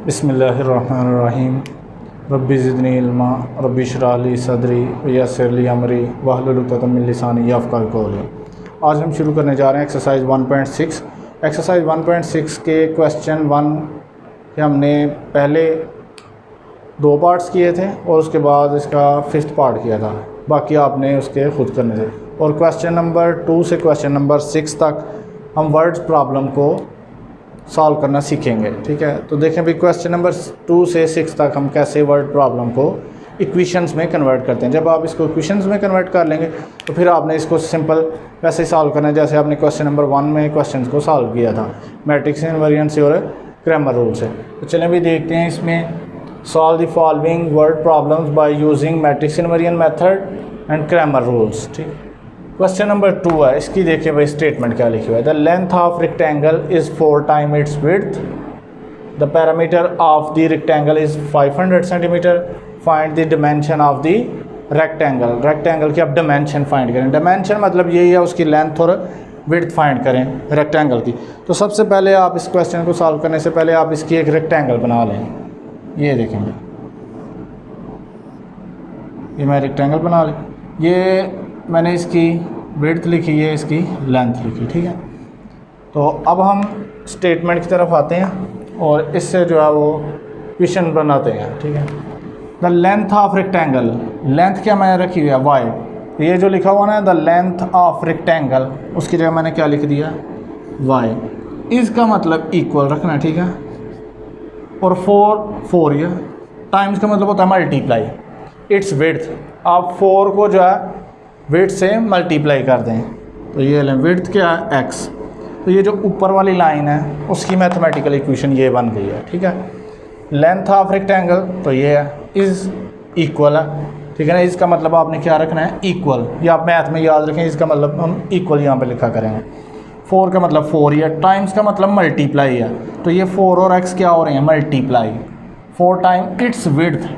बिस्मिल्लाहिर्रहमानिर्रहीम। Rabbi ज़िदनी इल्मा rabbi इश्रह ली सदरी वयस्सिर ली अमरी वहलुल उक़दतम मिन लिसानी यफ़क़हू क़ौली। आज हम शुरू करने जा रहे हैं एक्सरसाइज 1.6। एक्सरसाइज 1.6 के क्वेश्चन 1 के हमने पहले 2 पार्ट्स किए थे और उसके बाद इसका 5th पार्ट किया था, बाकी आपने उसके खुद करने थे। और क्वेश्चन नंबर 2 से क्वेश्चन नंबर 6 तक हम वर्ड्स प्रॉब्लम को सॉल्व करना सीखेंगे। ठीक है, तो देखें भी क्वेश्चन नंबर 2 से 6 तक हम कैसे वर्ड प्रॉब्लम को इक्वेशंस में कन्वर्ट करते हैं। जब आप इसको इक्वेशंस में कन्वर्ट कर लेंगे तो फिर आपने इसको सिंपल वैसे ही सॉल्व करना है जैसे आपने क्वेश्चन नंबर 1 में क्वेश्चन को सॉल्व किया था, मैट्रिक्स इनवेरिएंस से और ग्रामर रूल से। तो चलें भी देखते हैं इसमें। Solve the following word problems by using matrix invariance method and grammar rules. ठीक, क्वेश्चन नंबर 2 है, इसकी देखिए भाई स्टेटमेंट क्या लिखी हुआ है। The length of rectangle is 4 time it's width. The parameter of the rectangle is 500 centimetre. Find the dimension of the rectangle. Rectangle की आप डिमेंशन फाइंड करें। डिमेंशन मतलब यही है उसकी लेंथ और विड्थ फाइंड करें रेक्टेंगल की। तो सबसे पहले आप इस क्वेश्चन को सॉल्व करने से पहले आप इसकी एक रेक्टेंगल बना लें। ये देखेंगे, ये मैं रेक्टेंगल बना लें। ये मैंने इसकी विड्थ लिखी है, इसकी लेंथ लिखी। ठीक है, तो अब हम स्टेटमेंट की तरफ आते हैं और इससे जो है वो क्वेश्चन बनाते हैं। ठीक है, the length of rectangle. Length क्या मैंने रखी हुई है, वाई। ये जो लिखा हुआ ना द लेंथ ऑफ रेक्टेंगल, उसकी जगह मैंने क्या लिख दिया, वाई। इसका मतलब इक्वल रखना है। ठीक है, और 4 ये टाइम्स का मतलब होता है मल्टीप्लाई इट्स विड्थ। आप 4 को जो है विड्थ से मल्टीप्लाई कर दें तो ये लें विड्थ क्या है, x। तो ये जो ऊपर वाली लाइन है उसकी मैथमेटिकल इक्वेशन ये बन गई है। ठीक है, लेंथ ऑफ रेक्टेंगल तो ये है इज़ इक्वल है। ठीक है ना, इसका मतलब आपने क्या रखना है, इक्वल। ये आप मैथ में याद रखें, इसका मतलब हम इक्वल यहाँ पे लिखा करेंगे। 4 का मतलब 4 ही है, टाइम्स का मतलब मल्टीप्लाई है। तो ये 4 और x क्या हो रहे हैं, multiply. 4 time it's width.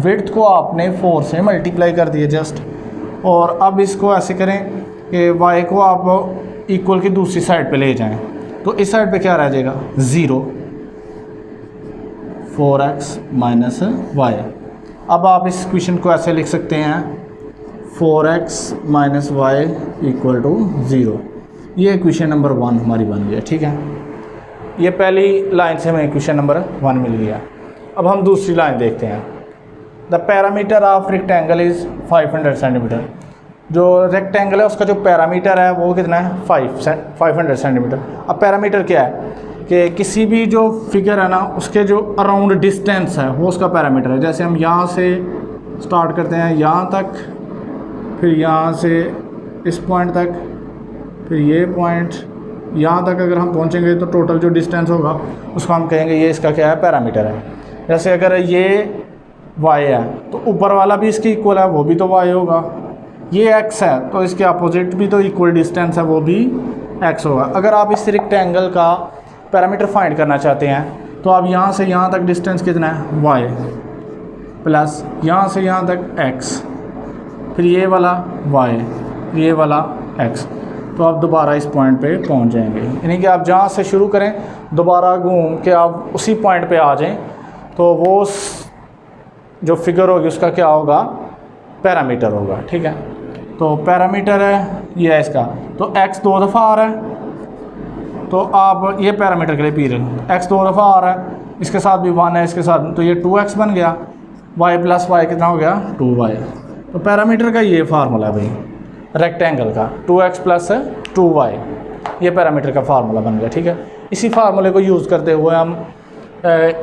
Width को आपने 4 से मल्टीप्लाई कर दिए जस्ट। और अब इसको ऐसे करें कि y को आप इक्वल की दूसरी साइड पे ले जाएं तो इस साइड पे क्या रह जाएगा, 0। 4x minus Y. अब आप इस इक्वेशन को ऐसे लिख सकते हैं 4x minus Y equal to 0। ये इक्वेशन नंबर 1 हमारी बन गया। ठीक है, ये पहली लाइन से हमें इक्वेशन नंबर 1 मिल गया। अब हम दूसरी लाइन देखते हैं। The parameter of rectangle is 500 centimetre. जो रेक्टेंगल है उसका जो पैरामीटर है वो कितना है, 500 सेंटीमीटर। अब पैरामीटर क्या है कि किसी भी जो फिगर है ना उसके जो अराउंड डिस्टेंस है वो उसका पैरामीटर है। जैसे हम यहाँ से स्टार्ट करते हैं यहाँ तक, फिर यहाँ से इस पॉइंट तक, फिर ये पॉइंट यहाँ तक अगर हम पहुँचेंगे तो टोटल जो डिस्टेंस होगा उसको हम कहेंगे ये इसका क्या है, पैरामीटर है। जैसे अगर ये y है तो ऊपर वाला भी इसके इक्वल है, वो भी तो y होगा। ये x है तो इसके अपोजिट भी तो इक्वल डिस्टेंस है, वो भी x होगा। अगर आप इस रेक्टेंगल का पैरामीटर फाइंड करना चाहते हैं तो आप यहाँ से यहाँ तक डिस्टेंस कितना है, y प्लस यहाँ से यहाँ तक x, फिर ये वाला y, ये वाला x। तो आप दोबारा इस पॉइंट पे पहुँच जाएंगे। यानी कि आप जहाँ से शुरू करें दोबारा घूम के आप उसी पॉइंट पे आ जाएं तो वो जो फिगर होगी उसका क्या होगा, पैरामीटर होगा। ठीक है, तो पैरामीटर है ये है इसका। तो x 2 दफ़ा आ रहा है तो आप ये पैरामीटर के लिए पी रहे हैं, x 2 दफ़ा आ रहा है, इसके साथ भी 1 है, इसके साथ तो ये 2x बन गया। y प्लस वाई कितना हो गया, 2y। तो पैरामीटर का ये फार्मूला है भाई रेक्टेंगल का, 2x प्लस 2y। ये पैरामीटर का फार्मूला बन गया। ठीक है, इसी फार्मूले को यूज़ करते हुए हम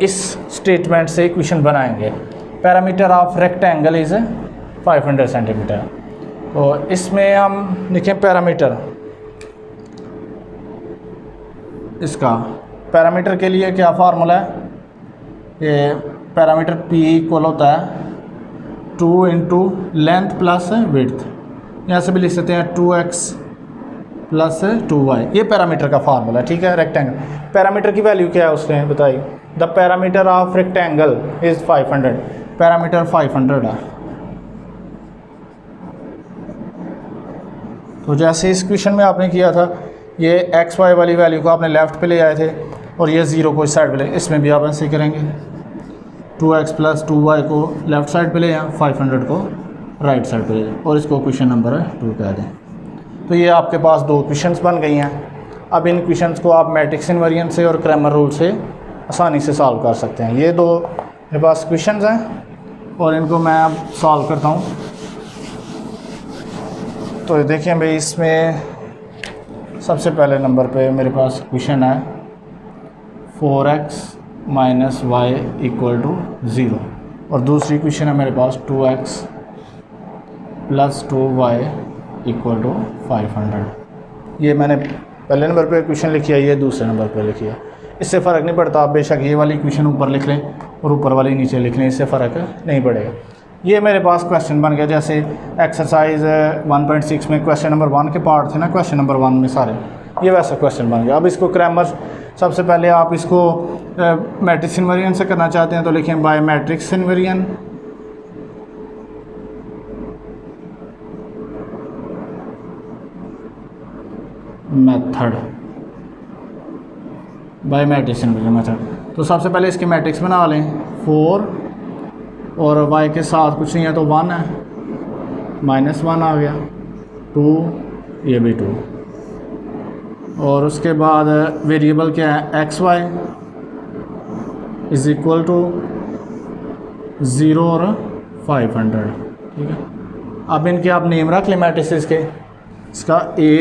इस स्टेटमेंट से इक्वेशन बनाएंगे। Parameter of rectangle is 500 centimetre. तो इसमें हम लिखें पैरामीटर, इसका पैरामीटर के लिए क्या फार्मूला है, ये पैरामीटर p इक्वल होता है 2 इंटू लेंथ प्लस विड्थ। यहाँ से भी लिख सकते हैं 2x प्लस 2y। ये पैरामीटर का फार्मूला है। ठीक है, रेक्टेंगल पैरामीटर की वैल्यू क्या है उसने बताई, the parameter of rectangle is 500। Parameter 500 है। तो जैसे इस क्वेश्चन में आपने किया था, ये एक्स वाई वाली वैल्यू को आपने लेफ़्ट पे ले आए थे और ये 0 को इस साइड पे ले, इसमें भी आप ऐसे ही करेंगे। 2x प्लस 2y को लेफ़्ट साइड पे ले जाएं, 500 को राइट साइड पे ले जाएं और इसको क्वेश्चन नंबर 2 कह दें। तो ये आपके पास 2 क्वेश्चंस बन गई हैं। अब इन क्वेश्चंस को आप मैट्रिक्स इनवेरिएंस से और क्रैमर रूल से आसानी से सॉल्व कर सकते हैं। ये 2 मेरे पास क्वेश्चंस हैं और इनको मैं अब सॉल्व करता हूँ। तो देखिए भाई, इसमें सबसे पहले नंबर पे मेरे पास क्वेश्चन है 4x minus Y equal to 0 और दूसरी क्वेश्चन है मेरे पास 2x plus 2y equal to 500। ये मैंने पहले नंबर पे क्वेश्चन लिखी है, ये दूसरे नंबर पे लिखी है। इससे फ़र्क नहीं पड़ता, आप बेशक ये वाली क्वेश्चन ऊपर लिख लें और ऊपर वाली नीचे लिख लें, इससे फ़र्क नहीं पड़ेगा। ये मेरे पास क्वेश्चन बन गया। जैसे एक्सरसाइज 1.6 में क्वेश्चन नंबर 1 के पार्ट थे ना, क्वेश्चन नंबर 1 में सारे, ये वैसा क्वेश्चन बन गया। अब इसको क्रैमर, सबसे पहले आप इसको मैट्रिक्स इनवेरिएंट से करना चाहते हैं तो लिखें by matrix invariant method, by matrix invariant method. तो सबसे पहले इसके मैट्रिक्स बना लें 4 और y के साथ कुछ नहीं है तो 1 है, -1 आ गया, 2, ये भी 2 और उसके बाद वेरिएबल क्या है X Y is equal to 0 और 500। ठीक है, अब इनके आप नेम रख लें मैट्रिसेस के। इसका a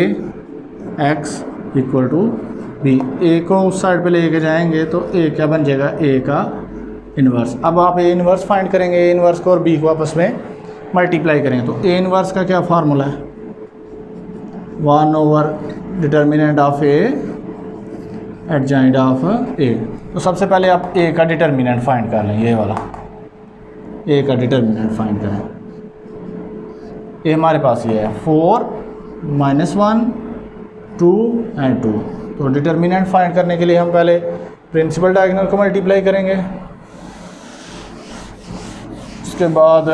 x equal to b, a को उस साइड पे लेके जाएंगे तो a क्या बन जाएगा, a का इन्वर्स। अब आप a इन्वर्स फाइंड करेंगे, a इन्वर्स को और b को आपस में मल्टीप्लाई करेंगे तो a इन्वर्स का क्या फार्मूला है, 1 over determinant of a adjoint of a। तो सबसे पहले आप a का डिटर्मिनेंट फाइंड कर लें, ये वाला a का डिटर्मिनेंट फाइंड करें। a हमारे पास ये है 4 -1 2 एंड 2। तो डिटर्मिनेंट फाइंड करने के लिए हम पहले प्रिंसिपल डायगोनल को मल्टीप्लाई करेंगे, उसके बाद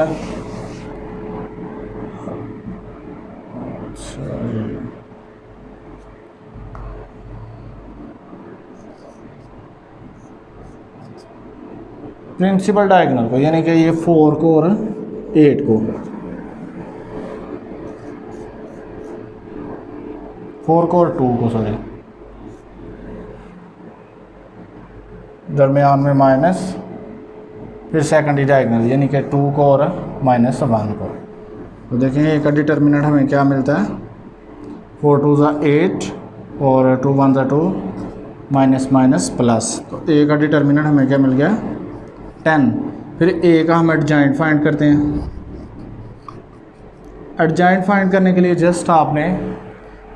प्रिंसिपल डायगोनल को, यानी कि ये 4 को और 8 को, 4 को और 2 को, सॉरी, दरमियान में माइनस, फिर सेकेंडरी डायगोनल यानी कि 2 को और -1 को। तो देखेंगे a का डिटर्मिनेंट हमें क्या मिलता है, 4 2 ज़ा 8 और 2 1 ज़ा 2 माइनस प्लस। तो a का डिटर्मिनेंट हमें क्या मिल गया 10। फिर a का हम एडजॉइंट फाइंड करते हैं। एडजॉइंट फाइंड करने के लिए जस्ट आपने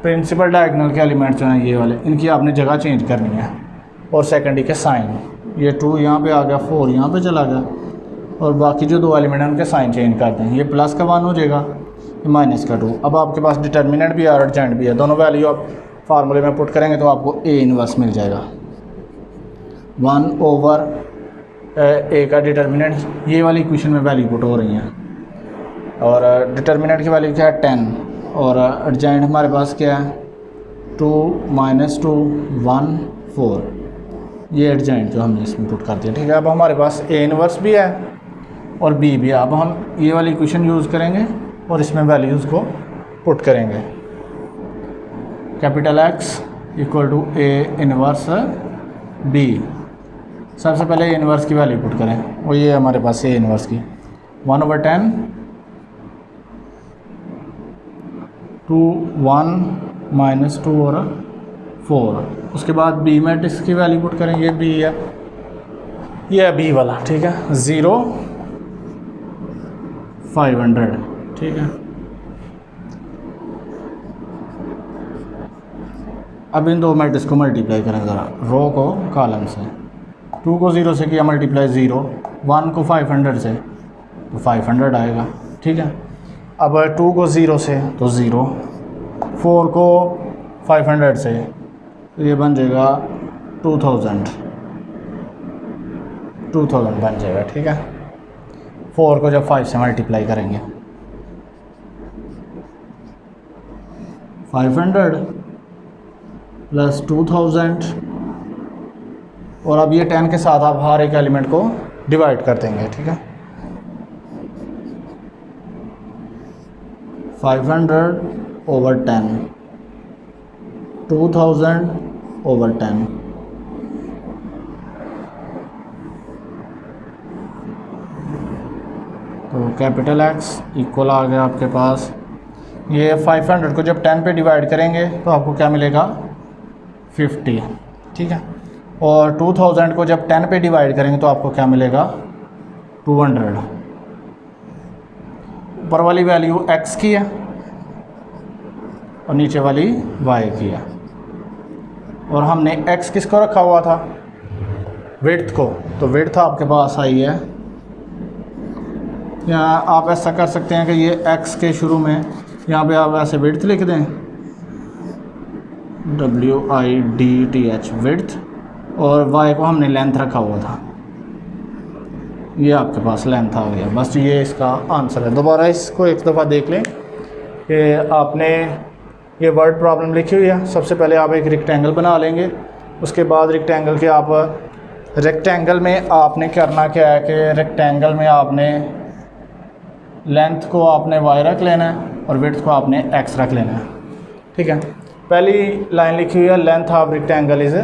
प्रिंसिपल डायगोनल के एलिमेंट जो हैं ये वाले, इनकी आपने जगह चेंज करनी है और सेकेंडरी के साइन, ये 2 यहाँ पे आ गया, 4 यहाँ पे चला गया और बाकी जो 2 एलिमेंट हैं उनके साइन चेंज करते हैं। ये प्लस का 1 हो जाएगा, ये माइनस का 2। अब आपके पास डिटर्मिनेंट भी है और एडजॉइंट भी है, दोनों वैल्यू आप फार्मूले में पुट करेंगे तो आपको a इन्वर्स मिल जाएगा। 1 ओवर a का डिटर्मिनेंट, ये वाली इक्वेशन में वैल्यू पुट हो रही हैं और डिटर्मिनेंट की वैल्यू क्या है 10 और एडजॉइंट हमारे पास क्या है 2 -2 1 4। ये एडजॉइंट जो हमने इसमें पुट कर दिया। ठीक है, अब हमारे पास a इन्वर्स भी है और b भी है। अब हम ये वाली इक्वेशन यूज़ करेंगे और इसमें वैल्यूज़ को पुट करेंगे। Capital X equal to a inverse b। सबसे पहले a इन्वर्स की वैल्यू पुट करें, और ये हमारे पास a इन्वर्स की 1/10 2 1 -2 और 4। उसके बाद b मैट्रिक्स की वैल्यू पुट करें, ये b है, ये है b वाला। ठीक है, 0 500। ठीक है, अब इन 2 मैट्रिक्स को मल्टीप्लाई करें ज़रा, रो को कॉलम से। 2 को 0 से किया मल्टीप्लाई 0, 1 को 500 से तो 500 आएगा। ठीक है, अब 2 को 0 से तो 0, 4 को 500 से तो ये बन जाएगा 2000 बन जाएगा। ठीक है, 4 को जब 5 से मल्टीप्लाई करेंगे 500 प्लस 2000 और अब ये 10 के साथ आप हर एक एलिमेंट को डिवाइड कर देंगे, ठीक है। 500/10, 2000/10, तो कैपिटल X इक्वल आ गया आपके पास, ये 500 को जब 10 पे डिवाइड करेंगे तो आपको क्या मिलेगा 50, ठीक है। और 2000 को जब 10 पे डिवाइड करेंगे तो आपको क्या मिलेगा 200। ऊपर वाली वैल्यू x की है और नीचे वाली y की है, और हमने x किसको रखा हुआ था, विड्थ को, तो विड्थ आपके पास आई है। यहाँ आप ऐसा कर सकते हैं कि ये x के शुरू में यहाँ पे आप ऐसे विड्थ लिख दें, WIDTH विड्थ, और y को हमने लेंथ रखा हुआ था, ये आपके पास लेंथ आ गया। बस ये इसका आंसर है। दोबारा इसको एक दफ़ा देख लें कि आपने ये वर्ड प्रॉब्लम लिखी हुई है। सबसे पहले आप एक रेक्टेंगल बना लेंगे, उसके बाद रेक्टेंगल के आप रेक्टेंगल में आपने करना क्या है कि रेक्टेंगल में आपने लेंथ को आपने y रख लेना है और विड्थ को आपने x रख लेना है, ठीक है। पहली लाइन लिखी हुई है length of rectangle is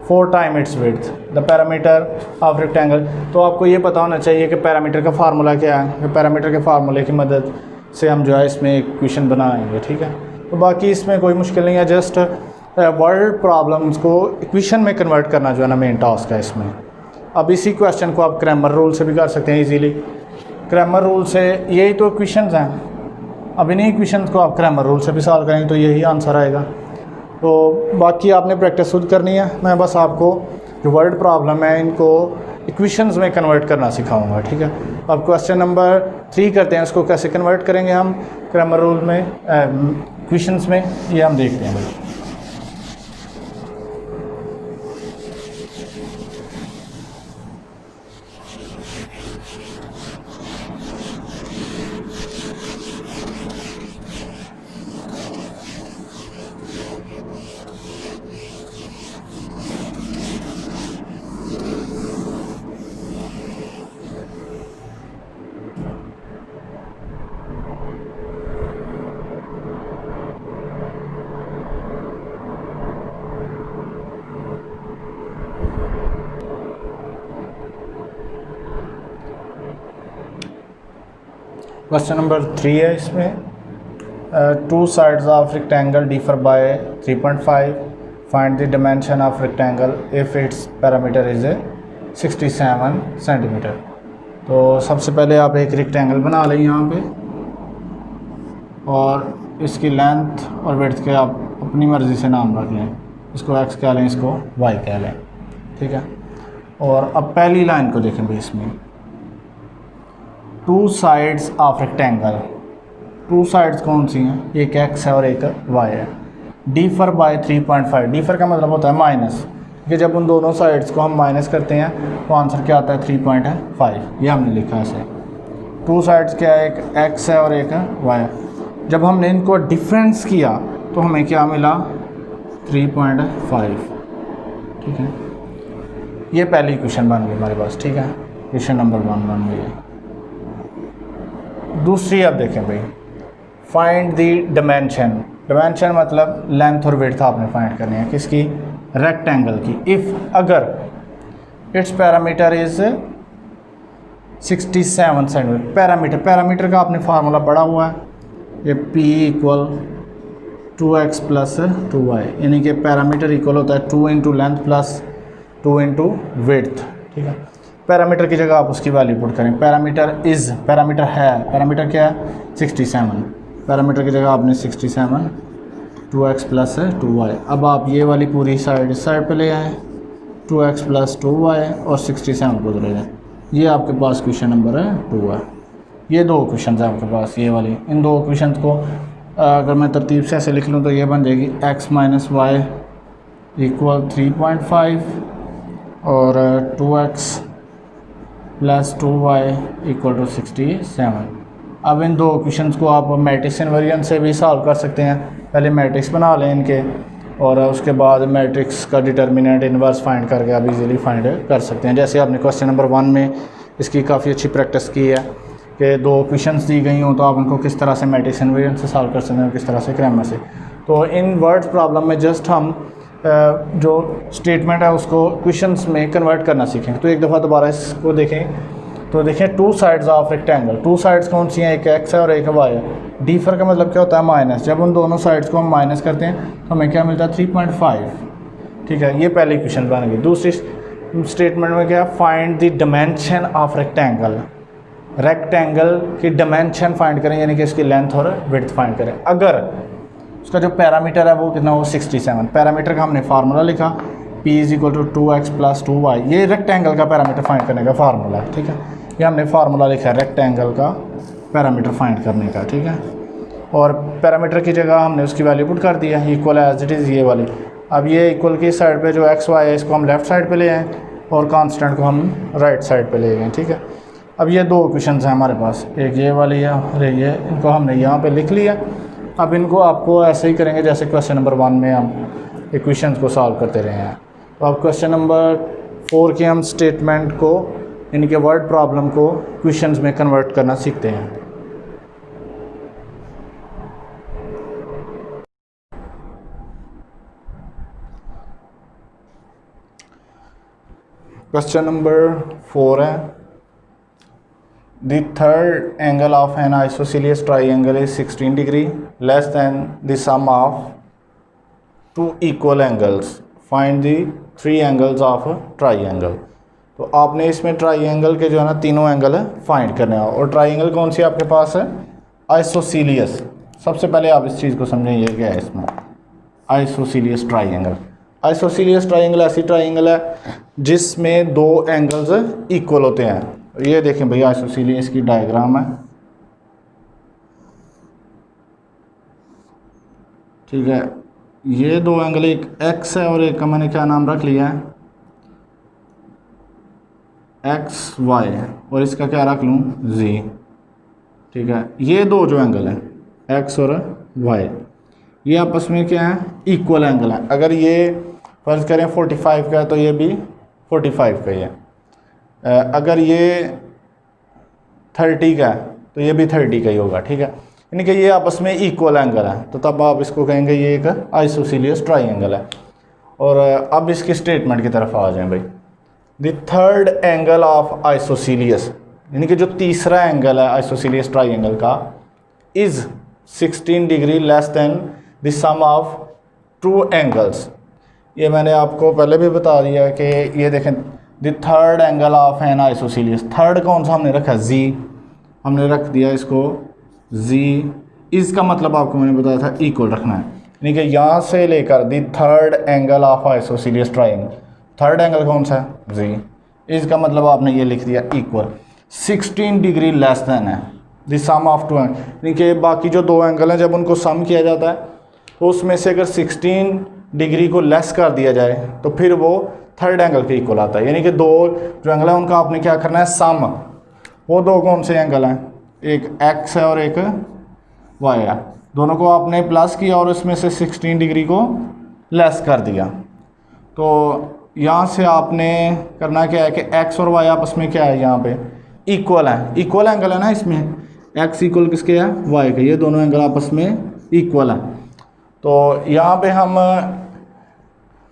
4 time it's width, the parameter of rectangle. तो आपको ये पता होना चाहिए कि पैरामीटर का फार्मूला क्या है। पैरामीटर के फार्मूले की मदद से हम जो है इसमें इक्वेशन बनाएंगे, ठीक है। तो बाकी इसमें कोई मुश्किल नहीं है, जस्ट वर्ड प्रॉब्लम्स को इक्वेशन में कन्वर्ट करना जो है ना मेन टास्क है इसमें। अब इसी क्वेश्चन को आप क्रैमर रूल से भी कर सकते हैं इजीली। क्रैमर रूल से यही तो इक्वेशंस हैं, अब इन्हीं इक्वेशंस को आप क्रैमर रूल से भी सॉल्व करेंगे तो यही आंसर आएगा। तो बाकी आपने प्रैक्टिस खुद करनी है, मैं बस आपको जो वर्ड प्रॉब्लम है इनको इक्वेशंस में कन्वर्ट करना सिखाऊंगा, ठीक है। अब क्वेश्चन नंबर 3 करते हैं, इसको कैसे कन्वर्ट करेंगे हम क्रैमर रूल में इक्वेशंस में, ये हम देखते हैं भाई। क्वेश्चन नंबर 3 है, इसमें 2 sides of rectangle differ by 3.5, find the dimension of rectangle if it's parameter is 67 centimetre. तो सबसे पहले आप एक रेक्टेंगल बना लें यहाँ पे, और इसकी लेंथ और विड्थ के आप अपनी मर्ज़ी से नाम रख लें, इसको x कह लें, इसको y कह लें, ठीक है। और अब पहली लाइन को देखें भाई, इसमें 2 साइड्स ऑफ रेक्टेंगल, 2 साइड्स कौन सी हैं, एक x है और एक y है। डिफर बाय 3.5, डिफर का मतलब होता है माइनस, कि जब उन दोनों साइड्स को हम माइनस करते हैं तो आंसर क्या आता है 3.5, ये हमने लिखा है ऐसे। 2 साइड्स क्या है, एक x है और एक y है। जब हमने इनको डिफरेंस किया तो हमें क्या मिला 3.5, ठीक है। ये पहली क्वेश्चन बन गई हमारे पास, ठीक है, क्वेश्चन नंबर 1 बन गई। दूसरी अब देखें भाई, फाइंड दी डायमेंशन, डायमेंशन मतलब लेंथ और विड्थ आपने फाइंड करनी है किसकी, रेक्टेंगल की। इफ़ अगर it's parameter is 67 centimetre, parameter का आपने फार्मूला पढ़ा हुआ है, ये P equal 2x plus 2y, यानी कि पैरामीटर इक्वल होता है 2 into length plus 2 into width, ठीक है। पैरामीटर की जगह आप उसकी वैल्यू पुट करें, पैरामीटर है, पैरामीटर क्या है 67, पैरामीटर की जगह आपने 67 2x प्लस 2y। अब आप ये वाली पूरी साइड इस साइड पे ले आएँ, 2x प्लस 2y और 67 को ले जाएँ, ये आपके पास क्वेश्चन नंबर 2 है। ये 2 क्वेश्चन है आपके पास, ये वाली, इन 2 क्वेश्चन को अगर मैं तरतीब से ऐसे लिख लूँ तो ये बन जाएगी x माइनस वाई इक्वल 3.5 और 2x plus 2y equal to 67। अब इन 2 क्वेश्चंस को आप मैट्रिक्स इनवेरिएंस से भी सॉल्व कर सकते हैं। पहले मैट्रिक्स बना लें इनके, और उसके बाद मैट्रिक्स का डिटर्मिनेंट इनवर्स फाइंड करके आप इजीली फाइंड कर सकते हैं। जैसे आपने क्वेश्चन नंबर 1 में इसकी काफ़ी अच्छी प्रैक्टिस की है कि 2 क्वेश्चंस दी गई हों तो आप उनको किस तरह से मैट्रिक्स इन्वेरिएंट से सॉल्व कर सकते हैं और किस तरह से क्रैमर से। तो इन वर्ड्स प्रॉब्लम में जस्ट हम जो स्टेटमेंट है उसको क्वेश्चंस में कन्वर्ट करना सीखें। तो एक दफ़ा दोबारा इसको देखें। तो देखें 2 साइड्स ऑफ रेक्टेंगल, 2 साइड्स कौन सी हैं, एक एक्स है और एक वाई है। डीफर का मतलब क्या होता है, माइनस। जब उन दोनों साइड्स को हम माइनस करते हैं तो हमें क्या मिलता है, 3.5। ठीक है, ये पहली क्वेश्चन बन गई। दूसरी स्टेटमेंट में क्या, find the dimension of rectangle. Rectangle की डायमेंशन फाइंड करें, यानी कि इसकी लेंथ और विड्थ फाइंड करें। अगर उसका जो पैरामीटर है वो कितना हो, 67। पैरामीटर का हमने फार्मूला लिखा, P = 2x + 2y। ये रेक्टेंगल का पैरामीटर फाइंड करने का फार्मूला है। ठीक है, ये हमने फार्मूला लिखा है रेक्टेंगल का पैरामीटर फाइंड करने का। ठीक है, और पैरामीटर की जगह हमने उसकी वैल्यू पुट कर दिया, इक्वल एज इट इज़ ये वाली। अब ये इक्वल की साइड पे जो एक्स वाई है इसको हम लेफ़्ट साइड पे ले आए और कांस्टेंट को हम राइट साइड पे ले गए। ठीक है, अब ये 2 क्वेश्चन हैं हमारे पास, एक ये वाली है और ये, इनको हमने यहाँ पर लिख लिया। अब इनको आपको ऐसे ही करेंगे जैसे क्वेश्चन नंबर 1 में हम इक्वेशंस को सॉल्व करते रहे हैं। तो अब क्वेश्चन नंबर 4 के हम स्टेटमेंट को, इनके वर्ड प्रॉब्लम को क्वेश्चंस में कन्वर्ट करना सीखते हैं। क्वेश्चन नंबर 4 है, the third angle of an isosceles triangle is 16 degree less than the sum of 2 equal angles, find the 3 angles of triangle. तो आपने इसमें ट्राइंगल के जो है ना तीनों एंगल फाइंड करने हैं। और ट्राइंगल कौन सी आपके पास है, आइसोसेलियस। सबसे पहले आप इस चीज़ को समझें, ये क्या है इसमें, आइसोसेलियस ट्राइंगल। आइसोसेलियस ट्राइंगल ऐसी ट्राइंगल है जिसमें 2 एंगल्स इक्वल होते हैं। ये देखें भैया, आइसोसेलियस की डायग्राम है। ठीक है, ये 2 एंगल, एक एक्स है और एक का मैंने क्या नाम रख लिया है, एक्स वाई, और इसका क्या रख लूँ, जी। ठीक है, ये 2 जो एंगल हैं एक्स और वाई, ये आपस में क्या है, इक्वल एंगल है। अगर ये फर्ज करें 45 का है तो ये भी 45 का ही है। अगर ये 30 का है तो ये भी 30 का ही होगा। ठीक है, यानी कि ये आपस में इक्वल एंगल है, तो तब आप इसको कहेंगे ये एक आइसोसेलियस ट्राइंगल है। और अब इसकी स्टेटमेंट की तरफ आ जाएं भाई। The third angle of isosceles, यानी कि जो तीसरा एंगल है आइसोसेलियस ट्राइंगल का, is 16 degree less than the sum of 2 angles. ये मैंने आपको पहले भी बता दिया कि ये देखें, the third angle of an isosceles, third कौन सा हमने रखा, जी, हमने रख दिया इसको जी। इसका मतलब आपको मैंने बताया था इक्वल रखना है, यानी कि यहाँ से लेकर the third angle of isosceles triangle, third angle कौन सा है, जी। इसका मतलब आपने ये लिख दिया इक्वल। 16 डिग्री लेस दैन है द सम ऑफ 2 एंगल, यानी कि बाकी जो 2 एंगल हैं जब उनको सम किया जाता है तो उसमें से अगर 16 डिग्री को लेस कर दिया जाए तो फिर वो थर्ड एंगल के इक्वल आता है। यानी कि 2 जो एंगल है उनका आपने क्या करना है, सम। वो 2 कौन से एंगल हैं, एक एक्स है और एक वाई है, दोनों को आपने प्लस किया और इसमें से 16 डिग्री को लेस कर दिया। तो यहाँ से आपने करना क्या है कि एक्स और वाई आपस में क्या है, यहाँ पे इक्वल है, इक्वल एंगल है ना इसमें, एक्स इक्वल किसके है, वाई के, ये दोनों एंगल आपस में इक्वल है। तो यहाँ पे हम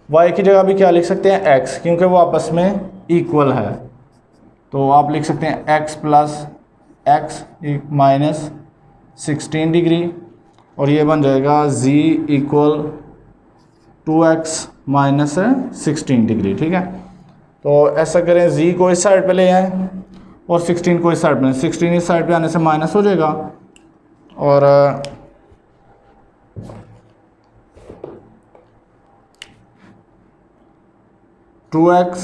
वाई की जगह भी क्या लिख सकते हैं, एक्स, क्योंकि वो आपस में इक्वल है। तो आप लिख सकते हैं x plus x minus 16 degree, और ये बन जाएगा z equal 2x minus 16 degree. ठीक है, तो ऐसा करें, z को इस साइड पे ले आएँ और 16 को इस साइड पे, 16 इस साइड पे आने से माइनस हो जाएगा, और 2x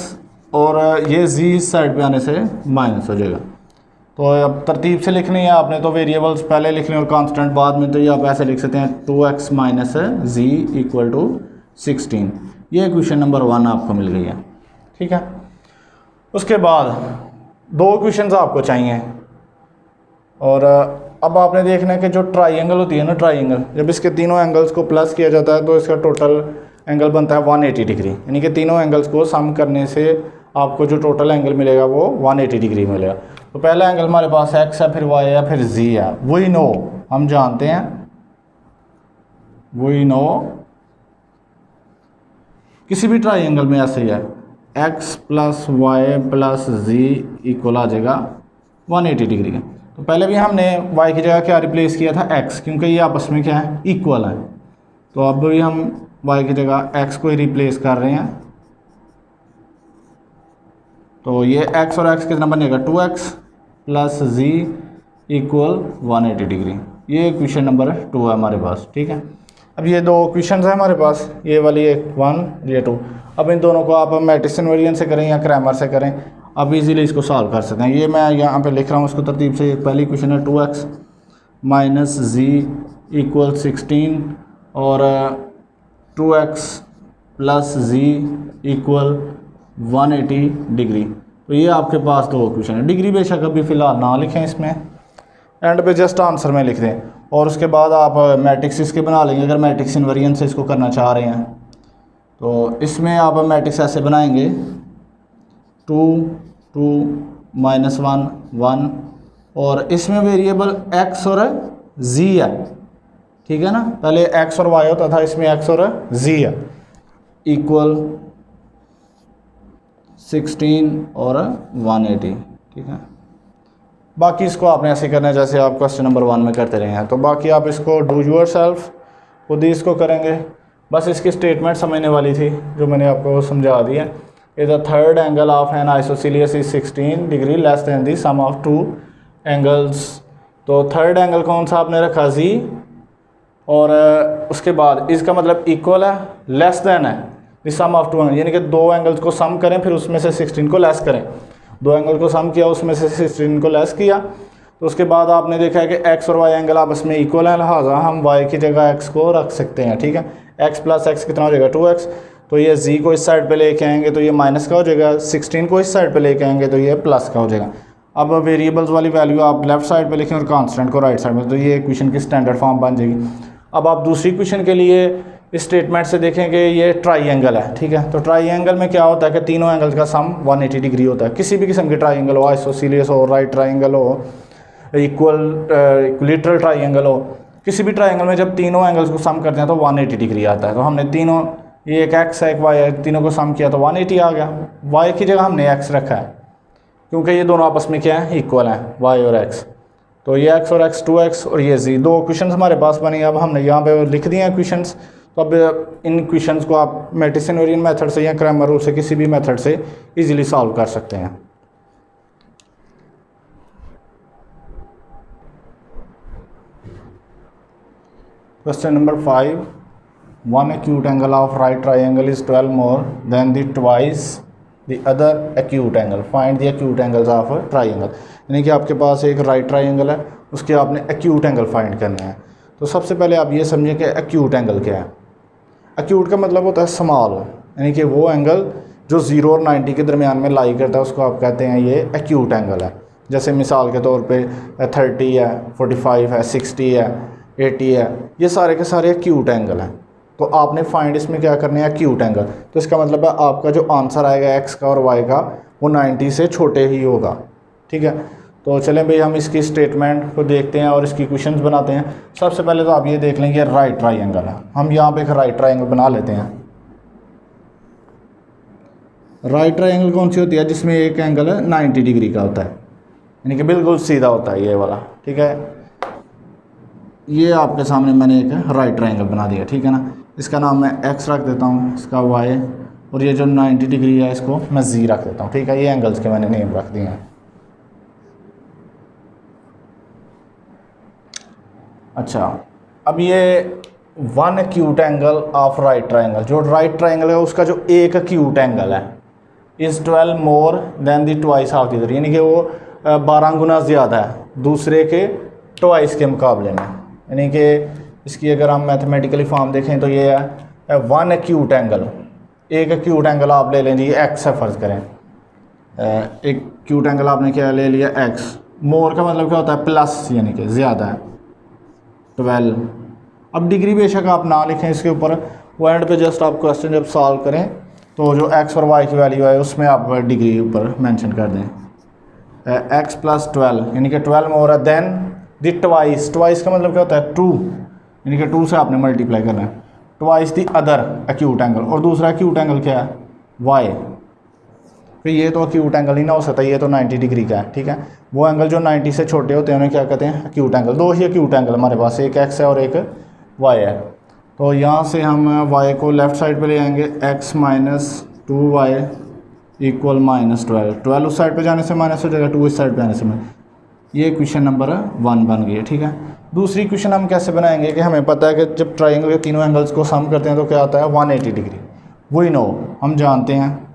और ये z इस साइड पे आने से माइनस हो जाएगा। तो अब तरतीब से लिखनी है आपने, तो वेरिएबल्स पहले लिख लें और कांस्टेंट बाद में, तो ये आप ऐसे लिख सकते हैं 2x minus z equal to 16। ये क्वेश्चन नंबर 1 आपको मिल गई है। ठीक है, उसके बाद 2 क्वेश्चंस आपको चाहिए, और अब आपने देखना है कि जो ट्राइंगल होती है ना, ट्राइंगल जब इसके तीनों एंगल्स को प्लस किया जाता है तो इसका टोटल एंगल बनता है 180 डिग्री, यानी कि तीनों एंगल्स को सम करने से आपको जो टोटल एंगल मिलेगा वो 180 डिग्री मिलेगा। तो पहला एंगल हमारे पास x है, फिर y है, फिर z है। वी नो, हम जानते हैं, वी नो किसी भी ट्राइंगल में ऐसे ही है, x plus Y plus z equal आ जाएगा 180 डिग्री का। तो पहले भी हमने y की जगह क्या रिप्लेस किया था, x, क्योंकि ये आपस में क्या है, इक्वल है। तो अब भी हम y की जगह x को ही रिप्लेस कर रहे हैं। तो ये x और x कितना बनेगा, 2x plus z equal 180 degree. ये क्वेश्चन नंबर 2 है हमारे पास, ठीक है। अब ये दो क्वेश्चन है हमारे पास, ये वाली एक 1, ये 2। अब इन दोनों को आप मैट्रिक्स इनवेरिएंस से करें या क्रैमर से करें, अब इजीली इसको सॉल्व कर सकते हैं। ये मैं यहाँ पे लिख रहा हूँ इसको तरतीब से। पहली क्वेश्चन है 2x माइनस z इक्वल 16 और 2x plus z equal 180 degree. तो ये आपके पास दो क्वेश्चन है। डिग्री बेशक अभी फ़िलहाल ना लिखें इसमें, एंड पे जस्ट आंसर में लिख दें और उसके बाद आप मैट्रिक्स इसके बना लेंगे। अगर मैट्रिक्स इनवेरिएंस से इसको करना चाह रहे हैं तो इसमें आप मैट्रिक्स ऐसे बनाएंगे, 2 2 -1 1 और इसमें वेरिएबल x और z है, ठीक है ना। पहले x और y होता था, इसमें x और z है, इक्वल 16 और 180, ठीक है। बाकी इसको आपने ऐसे करना है जैसे आप क्वेश्चन नंबर 1 में करते रहे हैं। तो बाकी आप इसको डू योर सेल्फ खुद ही इसको करेंगे। बस इसकी स्टेटमेंट समझने वाली थी जो मैंने आपको समझा दी है। Is the third angle of an isosceles is 16 degree less than the sum of 2 angles. तो थर्ड एंगल कौन सा आपने रखा, जी, और उसके बाद इसका मतलब इक्वल है, लेस देन है दी सम ऑफ 2 एंगल, यानी कि दो एंगल्स को सम करें फिर उसमें से 16 को लेस करें। दो एंगल को सम किया, उसमें से 16 को लेस किया। तो उसके बाद आपने देखा है कि x और y एंगल आपस में इक्वल है, लिहाजा हम y की जगह x को रख सकते हैं, ठीक है। x प्लस x कितना हो जाएगा, 2x। तो ये z को इस साइड पे लेके आएंगे तो ये माइनस का हो जाएगा, 16 को इस साइड पे लेके आएंगे तो ये प्लस का हो जाएगा। अब वेरिएबल्स वाली वैल्यू आप लेफ्ट साइड पे लिखें और कांस्टेंट को राइट साइड में, तो ये इक्वेशन की स्टैंडर्ड फॉर्म बन जाएगी। अब आप दूसरी क्वेश्चन के लिए इस स्टेटमेंट से देखेंगे ये ट्राइंगल है, ठीक है। तो ट्राइंगल में क्या होता है कि तीनों एंगल्स का सम 180 डिग्री होता है। किसी भी किस्म की ट्राइंगल हो, आइसोसेलियस हो, राइट ट्राइंगल हो, इक्विलैटरल ट्राइंगल हो, किसी भी ट्राइंगल में जब तीनों एंगल्स को सम करते हैं तो 180 डिग्री आता है। तो हमने तीनों, ये एक x है एक y है, तीनों को सम किया तो 180 आ गया। y की जगह हमने x रखा है क्योंकि ये दोनों आपस में क्या है, इक्वल हैं, y और x। तो ये x और x 2x और ये z, दो क्वेश्चन हमारे पास बने। अब हमने यहाँ पे लिख दिए हैं क्वेश्चंस। तो अब इन क्वेश्चंस को आप मैट्रिक्स इनवेरिएंस मेथड से या क्रैमर रूल से किसी भी मेथड से इजीली सॉल्व कर सकते हैं। Question number 5, one acute angle of right triangle is 12 more than the twice the other acute angle, find the acute angles of triangle. यानी कि आपके पास एक राइट ट्राइंगल है, उसके आपने acute एंगल फाइंड करना है। तो सबसे पहले आप ये समझिए कि acute एंगल क्या है। acute का मतलब होता है स्मॉल, यानी कि वो एंगल जो 0 और 90 के दरमियान में लाई करता है उसको आप कहते हैं ये acute एंगल है। जैसे मिसाल के तौर पे 30 है, 45 है, 60 है, 80 है, ये सारे के सारे acute एंगल हैं। तो आपने फाइंड इसमें क्या करना है, acute एंगल। तो इसका मतलब है आपका जो आंसर आएगा x का और y का वो 90 से छोटे ही होगा, ठीक है। तो चलें भाई हम इसकी स्टेटमेंट को देखते हैं और इसकी क्वेश्चंस बनाते हैं। सबसे पहले तो आप ये देख लेंगे राइट ट्राइंगल है। हम यहाँ पे एक राइट ट्राइंगल बना लेते हैं। राइट ट्राइंगल कौन सी होती है, जिसमें एक एंगल है 90 डिग्री का होता है, यानी कि बिल्कुल सीधा होता है ये वाला, ठीक है। ये आपके सामने मैंने एक राइट ट्राइंगल बना दिया, ठीक है ना। इसका नाम मैं x रख देता हूँ, इसका y, और ये जो 90 डिग्री है इसको मैं z रख देता हूँ, ठीक है। ये एंगल्स के मैंने नेम रख दिए हैं। अच्छा, अब ये one acute angle of right triangle, जो राइट ट्राइंगल है उसका जो एक acute एंगल है is 12 more than the twice of the other, यानी कि वो 12 गुना ज़्यादा है दूसरे के ट्वाइस के मुकाबले में। यानी कि इसकी अगर हम मैथमेटिकली फॉर्म देखें तो ये है वन acute एंगल, एक acute एंगल आप ले लें जी x है फ़र्ज़ करें, एक acute एंगल आपने क्या ले लिया x। मोर का मतलब क्या होता है, प्लस, यानी कि ज़्यादा है, 12। अब डिग्री बेशक आप ना लिखें इसके ऊपर, वो एंड पे जस्ट आप क्वेश्चन जब सॉल्व करें तो जो एक्स और वाई की वैल्यू है उसमें आप डिग्री ऊपर मेंशन कर दें। एक्स प्लस 12 यानी कि 12 मोर है देन द ट्वाइस, ट्वाइस का मतलब क्या होता है 2, यानी कि 2 से आपने मल्टीप्लाई करना है, twice the other acute angle, और दूसरा एक्यूट एंगल क्या है वाई। फिर ये तो एक्यूट एंगल ही ना हो सकता, ये तो 90 डिग्री का है, ठीक है। वो एंगल जो 90 से छोटे होते हैं उन्हें क्या कहते हैं एक्यूट एंगल। दो ही एक्यूट एंगल हमारे पास, एक एक्स है और एक वाई है। तो यहाँ से हम y को लेफ़्ट साइड पे ले आएंगे, x minus 2y equal minus 12 उस साइड पे जाने से माइनस हो जाएगा, 2 इस साइड पे आने से माइनस। ये इक्वेशन नंबर 1 बन गई है, ठीक है। दूसरी इक्वेशन हम कैसे बनाएंगे कि हमें पता है कि जब ट्राइंगल के तीनों एंगल्स को सम करते हैं तो क्या आता है 180 डिग्री। वी नो, हम जानते हैं,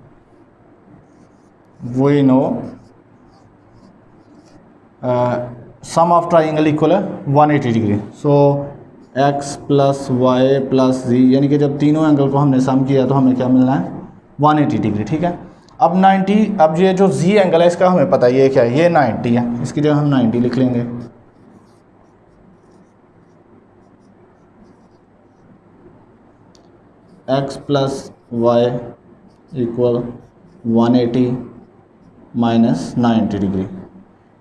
we know sum of triangle equal है 180 degree. So x plus Y plus Z, यानी कि जब तीनों एंगल को हमने सम किया तो हमें क्या मिलना है 180 डिग्री, ठीक है। अब 90, अब ये जो z एंगल है इसका हमें पता है ये क्या है, ये 90 है, इसकी जगह हम 90 लिख लेंगे। x plus Y equal 180 minus 90 degree.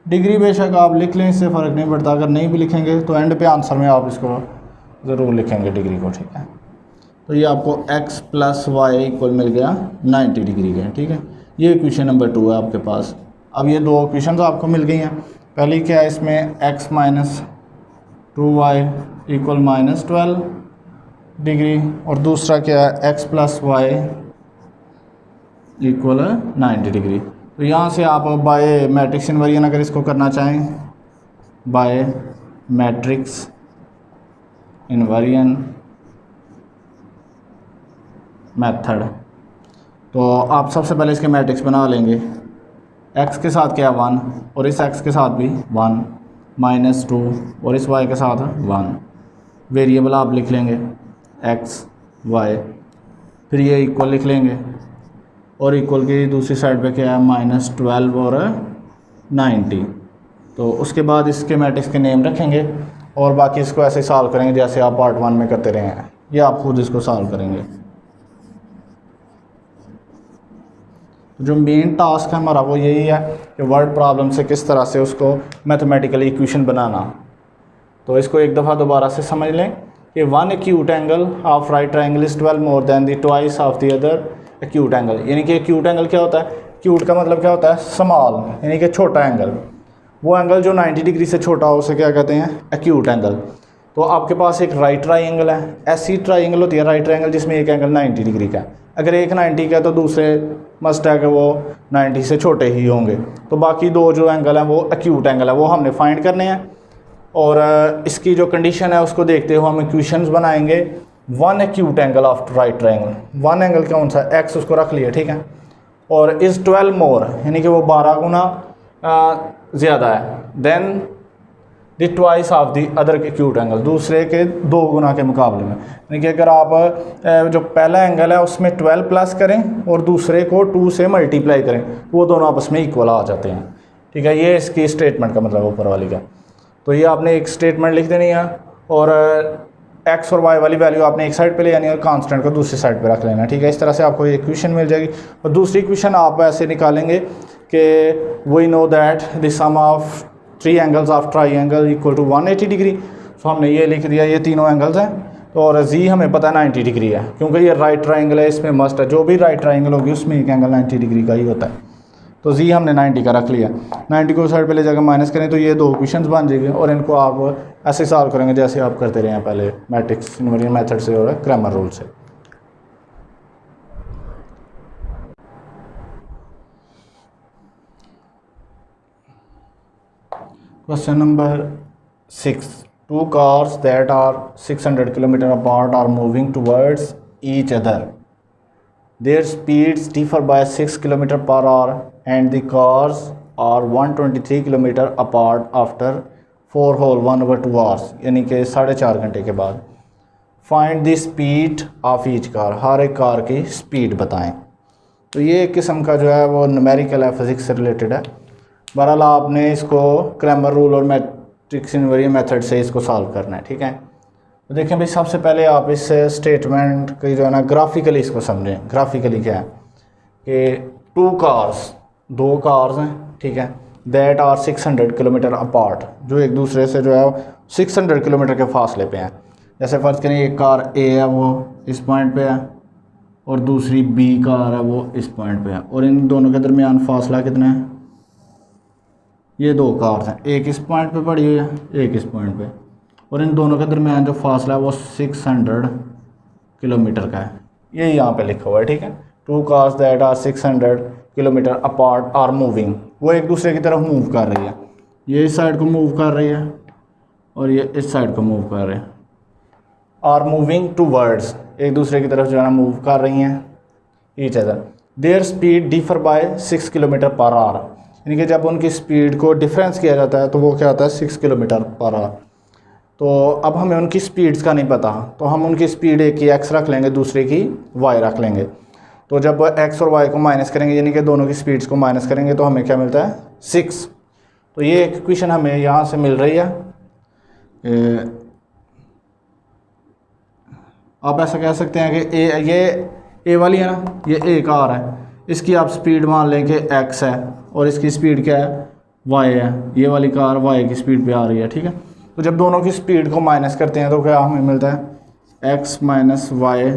Degree बेशक आप लिख लें, इससे फ़र्क नहीं पड़ता, अगर नहीं भी लिखेंगे तो एंड पे आंसर में आप इसको ज़रूर लिखेंगे डिग्री को, ठीक है। तो ये आपको x प्लस वाई इक्वल मिल गया 90 डिग्री का, ठीक है। ये इक्वेशन नंबर 2 है आपके पास। अब ये दो इक्वेशन तो आपको मिल गई हैं। पहली क्या है, इसमें x minus 2y equal minus 12 degree, और दूसरा क्या है x plus Y equal 90 degree. तो यहाँ से आप बाय मैट्रिक्स इन्वर्जन अगर इसको करना चाहें, बाय मैट्रिक्स इन्वर्जन मेथड, तो आप सबसे पहले इसके मैट्रिक्स बना लेंगे। x के साथ क्या 1 और इस x के साथ भी 1, माइनस 2 और इस y के साथ 1। वेरिएबल आप लिख लेंगे x y, फिर ये इक्वल लिख लेंगे, और इक्वल की दूसरी साइड पे क्या है माइनस 12 और 90। तो उसके बाद इसके मैट्रिक्स के नेम रखेंगे और बाकी इसको ऐसे सॉल्व करेंगे जैसे आप पार्ट 1 में करते रहे हैं, या आप खुद इसको सॉल्व करेंगे। जो मेन टास्क है हमारा वो यही है कि वर्ड प्रॉब्लम से किस तरह से उसको मैथमेटिकल इक्वेशन बनाना। तो इसको एक दफ़ा दोबारा से समझ लें कि one acute angle of right triangle is 12 more than the twice of the other acute angle. यानी कि एक्यूट एंगल क्या होता है, एक्यूट का मतलब क्या होता है स्मॉल, यानी कि छोटा एंगल। वो एंगल जो 90 डिग्री से छोटा हो उसे क्या कहते हैं एक्यूट एंगल। तो आपके पास एक राइट ट्रायंगल है, ऐसी ट्रायंगल होती है राइट ट्रायंगल जिसमें एक एंगल 90 डिग्री का है। अगर एक 90 का है तो दूसरे मस्ट है कि वो 90 से छोटे ही होंगे। तो बाकी दो जो एंगल हैं वो एक्यूट एंगल है, वो हमने फाइंड करने हैं। और इसकी जो कंडीशन है उसको देखते हुए हम इक्वेशंस बनाएंगे। One acute angle of right triangle, one angle कौन सा एक्स उसको रख लिया, ठीक है। और इज़ 12 मोर, यानी कि वो 12 गुना ज़्यादा है than the twice of the other acute angle, दूसरे के 2 गुना के मुकाबले में। यानी कि अगर आप जो पहला एंगल है उसमें 12 प्लस करें और दूसरे को 2 से मल्टीप्लाई करें, वो दोनों आपस में इक्वल आ जाते हैं, ठीक है। ये इसकी स्टेटमेंट का मतलब ऊपर वाली का। तो ये आपने एक स्टेटमेंट लिख देनी है और एक्स और वाई वाली वैल्यू आपने एक साइड पे ले आनी है और कांस्टेंट को दूसरी साइड पे रख लेना, ठीक है। इस तरह से आपको ये इक्वेशन मिल जाएगी। और दूसरी इक्वेशन आप ऐसे निकालेंगे कि we know that the sum of 3 angles of triangle equal to 180 degree. So हमने ये लिख दिया, ये तीनों एंगल्स हैं। तो और जी हमें पता है 90 डिग्री है, क्योंकि ये राइट ट्रायंगल है, इसमें मस्ट है जो भी राइट ट्रायंगल होगी उसमें एक एंगल 90 डिग्री का ही होता है। तो जी हमने 90 का रख लिया, 90 को साइड पे ले जाकर माइनस करें तो ये 2 इक्वेशंस बन जाएगी। और इनको आप ऐसे सॉल्व करेंगे जैसे आप करते रहे हैं पहले मैट्रिक्स इन्वर्जन मेथड से और क्रैमर रूल से। Question number 6, 2 cars that are 600 km apart are moving towards each other. Their speeds differ by 6 km per hour and the cars are 123 km apart after 4 whole 1/2 hours, यानी कि 4.5 घंटे के बाद। Find the speed of each car, हर एक car की speed बताएं। तो ये एक किस्म का जो है वो न्यूमेरिकल है, फिजिक्स से रिलेटेड है। बहरहाल आपने इसको क्रैमर रूल और मैट्रिक्स इन्वर्जन मेथड से इसको सॉल्व करना है, ठीक है। तो देखें भाई, सबसे पहले आप इस स्टेटमेंट की जो है ना ग्राफिकली इसको समझें। ग्राफिकली क्या है कि टू कार्स, दो कार्स हैं, ठीक है, दैट आर 600 किलोमीटर अपार्ट, जो एक दूसरे से जो है 600 किलोमीटर के फासले पे हैं। जैसे फ़र्ज़ करें एक कार ए है वो इस पॉइंट पे है और दूसरी बी कार है वो इस पॉइंट पे है, और इन दोनों के दरमियान फासला कितना है, ये दो कार्स हैं, एक इस पॉइंट पे पड़ी हुई है, एक इस पॉइंट पे, और इन दोनों के दरमियान जो फासला है वो 600 किलोमीटर का है। ये यहाँ पे लिखा हुआ है, ठीक है। Two cars that are 600 kilometre apart are moving, वो एक दूसरे की तरफ मूव कर रही है, ये इस साइड को मूव कर रही है और ये इस साइड को मूव कर रहे हैं। आर मूविंग टूवर्ड्स, एक दूसरे की तरफ जो है ना मूव कर रही हैं each other. There speed differ by 6 kilometre per hour, यानी कि जब उनकी स्पीड को डिफरेंस किया जाता है तो वो क्या होता है 6 किलोमीटर पर आवर। तो अब हमें उनकी स्पीड्स का नहीं पता, तो हम उनकी स्पीड एक की एक्स रख लेंगे, दूसरे की वाई रख लेंगे। तो जब एक्स और वाई को माइनस करेंगे, यानी कि दोनों की स्पीड्स को माइनस करेंगे, तो हमें क्या मिलता है 6। तो ये एक इक्वेशन हमें यहाँ से मिल रही है। आप ऐसा कह सकते हैं कि ये ए वाली है ना, ये ए कार है, इसकी आप स्पीड मान लें कि एक्स है और इसकी स्पीड क्या है वाई है, ये वाली कार वाई की स्पीड पे आ रही है, ठीक है। तो जब दोनों की स्पीड को माइनस करते हैं तो क्या हमें मिलता है एक्स माइनस वाई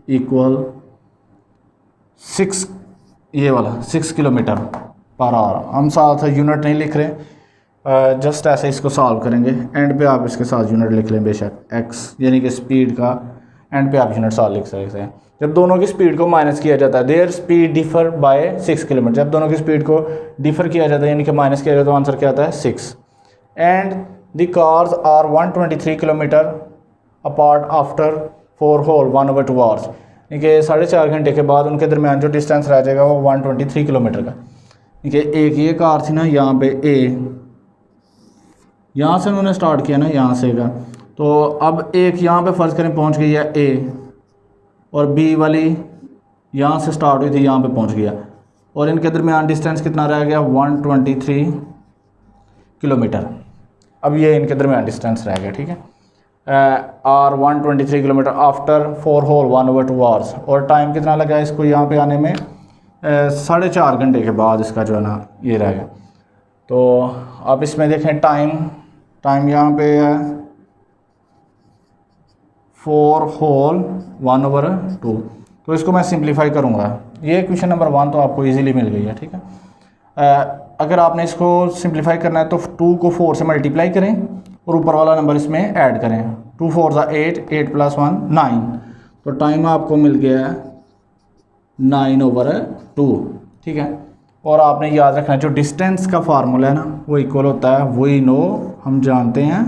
इक्वल 6, ये वाला 6 किलोमीटर पर आवर। हम साथ यूनिट नहीं लिख रहे, जस्ट ऐसे इसको सॉल्व करेंगे, एंड पे आप इसके साथ यूनिट लिख लें बेशक एक्स, यानी कि स्पीड का एंड पे आप यूनिट सॉल्व लिख सकते हैं। जब दोनों की स्पीड को माइनस किया जाता है, there speed differ by 6 kilometre, जब दोनों की स्पीड को डिफर किया जाता है यानी कि माइनस किया जाता है, तो आंसर क्या आता है 6। And the cars are 123 kilometre apart after 4 whole 1/2 hours, यानी कि 4.5 घंटे के बाद उनके दरमियान जो डिस्टेंस रह जाएगा वो 123 किलोमीटर का। ठीक है, एक ये कार थी ना यहाँ पे ए, यहाँ से उन्होंने स्टार्ट किया ना, यहाँ से का, तो अब एक यहाँ पे फ़र्ज़ करें पहुँच गई है ए, और बी वाली यहाँ से स्टार्ट हुई थी यहाँ पे पहुँच गया, और इनके दरमियान डिस्टेंस कितना रह गया 123 किलोमीटर। अब ये इनके दरमियान डिस्टेंस रह गया, ठीक है। Are 123 kilometre after 4 whole 1/2 hours, और टाइम कितना लगा इसको यहाँ पे आने में 4.5 घंटे के बाद इसका जो है ना ये रह गया। तो आप इसमें देखें टाइम यहाँ पे है 4 होल 1/2, तो इसको मैं सिंप्लीफाई करूँगा। ये क्वेश्चन नंबर 1 तो आपको इजीली मिल गई है, ठीक है। अगर आपने इसको सिंप्लीफाई करना है तो 2 को 4 से मल्टीप्लाई करें और ऊपर वाला नंबर इसमें ऐड करें। 2 4 ज़ा 8, 8 + 1 9, तो टाइम आपको मिल गया है 9/2, ठीक है। और आपने याद रखना है जो डिस्टेंस का फार्मूला है ना वो इक्वल होता है, वही नो हम जानते हैं,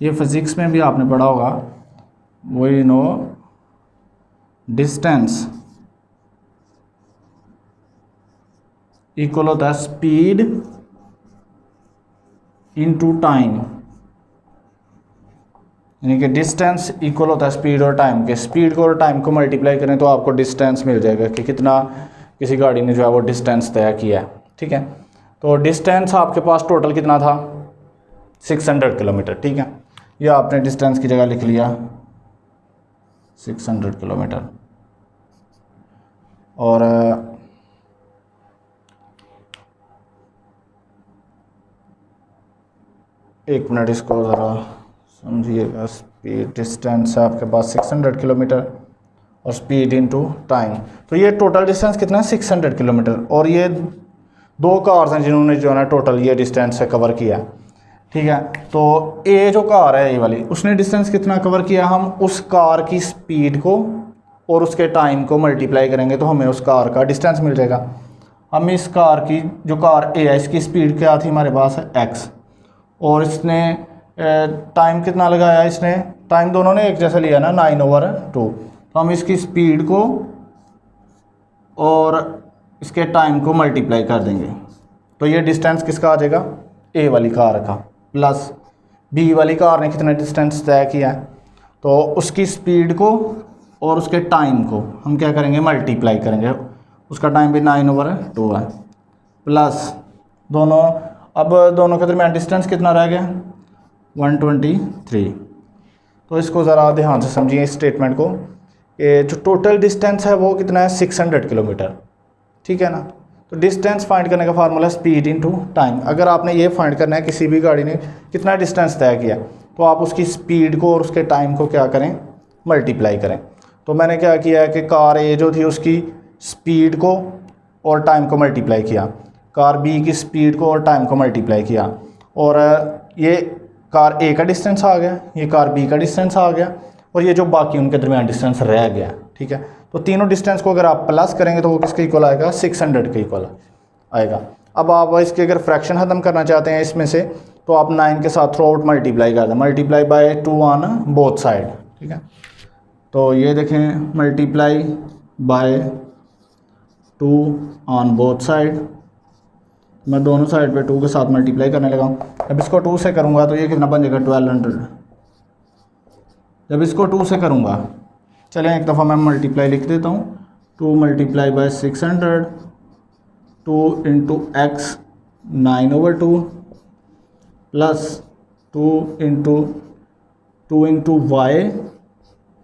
ये फिज़िक्स में भी आपने पढ़ा होगा, वही नो डिस्टेंस इक्वल होता है स्पीड इनटू टाइम, यानी कि डिस्टेंस इक्वल होता है स्पीड और टाइम के। स्पीड को और टाइम को मल्टीप्लाई करें तो आपको डिस्टेंस मिल जाएगा कि कितना किसी गाड़ी ने जो है वो डिस्टेंस तय किया है, ठीक है। तो डिस्टेंस आपके पास टोटल कितना था 600 किलोमीटर, ठीक है। यह आपने डिस्टेंस की जगह लिख लिया 600 किलोमीटर। और एक मिनट इसको ज़रा समझिएगा। स्पीड डिस्टेंस है आपके पास 600 किलोमीटर और स्पीड इनटू टाइम, तो ये टोटल डिस्टेंस कितना है 600 किलोमीटर, और ये 2 कार्स हैं जिन्होंने जो है ना टोटल ये डिस्टेंस से कवर किया, ठीक है। तो ए जो कार है ये वाली, उसने डिस्टेंस कितना कवर किया, हम उस कार की स्पीड को और उसके टाइम को मल्टीप्लाई करेंगे तो हमें उस कार का डिस्टेंस मिल जाएगा। हम इस कार की जो कार ए है इसकी स्पीड क्या थी हमारे पास है एक्स, और इसने टाइम कितना लगाया, इसने टाइम दोनों ने एक जैसा लिया ना 9/2, तो हम इसकी स्पीड को और इसके टाइम को मल्टीप्लाई कर देंगे, तो ये डिस्टेंस किसका आ जाएगा ए वाली कार का, प्लस बी वाली कार ने कितना डिस्टेंस तय किया है, तो उसकी स्पीड को और उसके टाइम को हम क्या करेंगे मल्टीप्लाई करेंगे, उसका टाइम भी 9/2 है, प्लस दोनों, अब दोनों के दरमियान डिस्टेंस कितना रह गया 123, तो इसको ज़रा ध्यान से समझिए इस स्टेटमेंट को। ये जो टोटल डिस्टेंस है वो कितना है 600 किलोमीटर, ठीक है ना। तो डिस्टेंस फाइंड करने का फार्मूला स्पीड इनटू टाइम। अगर आपने ये फाइंड करना है किसी भी गाड़ी ने कितना डिस्टेंस तय किया, तो आप उसकी स्पीड को और उसके टाइम को क्या करें, मल्टीप्लाई करें। तो मैंने क्या किया है कि कार ए जो थी उसकी स्पीड को और टाइम को मल्टीप्लाई किया, कार बी की स्पीड को और टाइम को मल्टीप्लाई किया, और ये कार ए का डिस्टेंस आ गया, ये कार बी का डिस्टेंस आ गया, और ये जो बाकी उनके दरमियान डिस्टेंस रह गया, ठीक है। तो तीनों डिस्टेंस को अगर आप प्लस करेंगे तो वो किसके इक्वल आएगा, 600 के इक्वल आएगा। अब आप इसके अगर फ्रैक्शन ख़त्म करना चाहते हैं इसमें से, तो आप 9 के साथ थ्रू आउट मल्टीप्लाई कर दें, multiply by 2 on both side, ठीक है। तो ये देखें multiply by 2 on both side, मैं दोनों साइड पे 2 के साथ मल्टीप्लाई करने लगा हूँ। जब इसको 2 से करूँगा तो ये कितना बन जाएगा 1200। जब इसको 2 से करूँगा, चलें एक दफ़ा मैं मल्टीप्लाई लिख देता हूँ, 2 multiply by 600, 2 into X 9/2 plus 2 into Y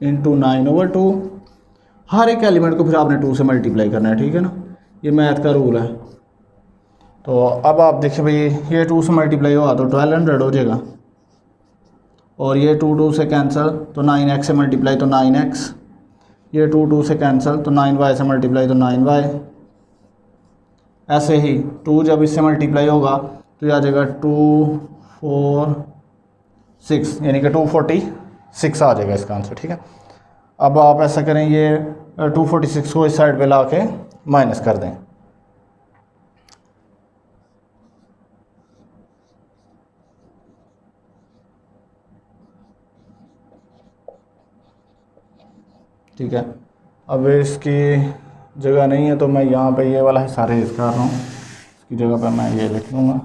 into 9/2। हर एक एलिमेंट को फिर आपने 2 से मल्टीप्लाई करना है, ठीक है ना, ये मैथ का रूल है। तो अब आप देखिए भाई, ये 2 से मल्टीप्लाई होगा तो 1200 हो जाएगा, और ये 2 से कैंसिल तो 9x से मल्टीप्लाई तो 9x, ये 2 से कैंसिल तो 9y से मल्टीप्लाई तो 9y। ऐसे ही 2 जब इससे मल्टीप्लाई होगा तो ये आ जाएगा 246, यानी कि 246 आ जाएगा इसका आंसर, ठीक है। अब आप ऐसा करें, ये 246 को इस साइड पे ला के माइनस कर दें। ठीक है, अब इसकी जगह नहीं है तो मैं यहाँ पे ये वाला हिस्सा रेज कर रहा हूँ, इसकी जगह पे मैं ये लिख लूँगा।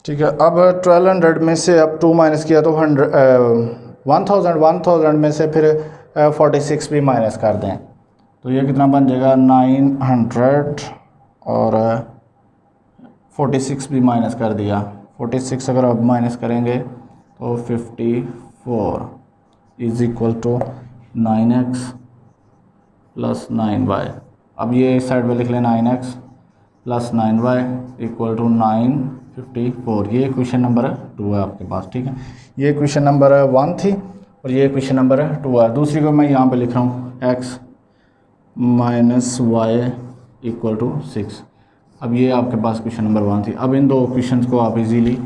ठीक है, अब 1200 में से अब 2 माइनस किया तो 1000 में से फिर 46 भी माइनस कर दें, तो ये कितना बन जाएगा 900, और 46 भी माइनस कर दिया। 46 अगर आप माइनस करेंगे तो 54 is equal to 9x plus 9y। अब ये इस साइड पे लिख लें 9x plus 9y equal to 954। ये क्वेश्चन नंबर 2 है आपके पास, ठीक है। ये क्वेश्चन नंबर 1 थी और ये क्वेश्चन नंबर 2 है। दूसरी को मैं यहाँ पे लिख रहा हूँ x minus Y equal to 6। अब ये आपके पास क्वेश्चन नंबर 1 थी। अब इन दो क्वेश्चंस को आप इजीली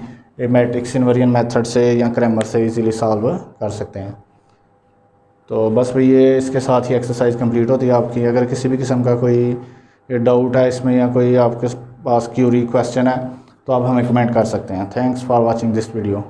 मैट्रिक्स इन्वर्जन मेथड से या क्रैमर से इजीली सॉल्व कर सकते हैं। तो बस भाई ये इसके साथ ही एक्सरसाइज कंप्लीट होती है आपकी। अगर किसी भी किस्म का कोई डाउट है इसमें या कोई आपके पास क्यूरी क्वेश्चन है तो आप हमें कमेंट कर सकते हैं। Thanks for watching this video.